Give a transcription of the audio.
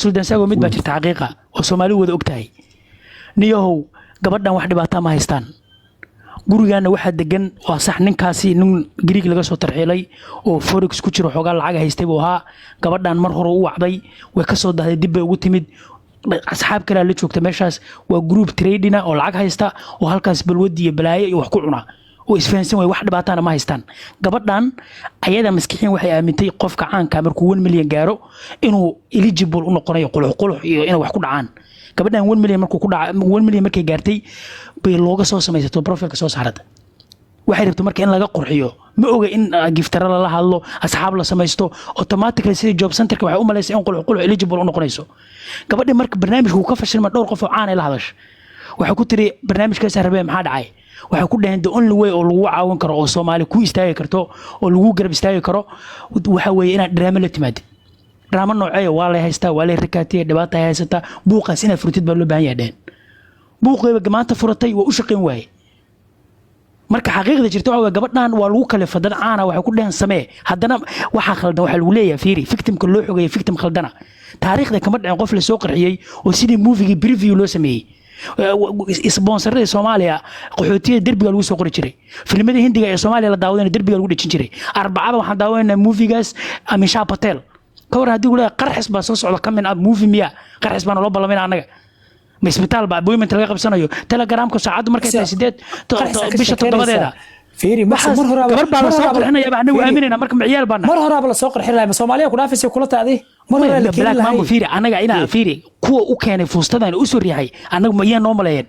سودان ساقو مid baa jirta xaqiiqa oo Soomaali wada ogtahay niyahow gabadhan wax dhibaato ma haystaan gurigaana waxa degan waa sax ninkaasi nin Greek laga soo tarxilay oo forex ku jiro xogaa lacag haystay buu ahaa gabadhan mar hore u wacday way ka soo dahday dib bay ugu timid asxaab kale la joogta meeshaas waa group trading oo lacag haysta oo halkaas balwadi iyo balaayo iyo wax ku cuna oo isfahansan way wax dhibaatana ma haystaan gabadhan ayada maskixiin waxay aamintay qofka caanka markuu 1 milyan gaaro inuu eligible u noqonayo qulux iyo inay wax ku dhacaan gabadhan 1 milyan markuu ku dhaca 1 milyan markay gaartay bay looga soo samaysato profilka soo saarada waxay rabto marka in laga qurxiyo ma oga in giftara la hadlo asxaab la samaysto automatically sida job centerka waxay u maleysay in qulux eligible u noqonayso gabadhan marka barnaamijku ka fashilma dhowr qof oo caan ah la hadash waxa ku tiri barnaamijkaas rabay maxaa dhacay waxa ku dhahan the only way oo lagu caawin karo oo Soomaali ku istaagi karto oo lagu garab istaagi karo waxa weeye inaad drama la timaad drama noocay waa la haystaa waa la rikaatay dhibaato haysata buuqaas ina furtid baa loo baahan yahay buuqayba maanta furatay waa u shaqeyn waayay marka xaqiiqda jirto waxa gabadhan waa lagu kale fadan caana waxa ku dhahan samee haddana waxa khaldan waxa lagu leeyahay fiiri victimka loo xogeeyay victim khaldana taariikhda kama dhicin qof la soo qarxiyay oo sidii movie preview loo sameeyay isboonsarada Soomaaliya qaxootiga derbiga lagu soo qori jiray filmada Hindiga ee Soomaaliya la daawadana derbiga lagu dhicin jiray arbacada waxaan daawaynaa moviegaas Amisha Patel ka war hadii uu leeyahay qarxis baa soo socda kamin ab movie miya qarxis baan loo balamayna anaga ma isbitaal baa appointment laga qabsanayo telegramka saacadu markay tahay 8 bisha 7deeda fiiri mar hore gabar baa la soo qarxinaya baa anagu aaminayna marka maciyal baan mar hore baa la soo qarxinaya Soomaaliya ku dhaafaysa kula taadi mar hore la keenay maamo fiiri anaga ina fiiri kuwa u keenay fuustadan u soo riixay anagu ma iyaan noo maleeyeen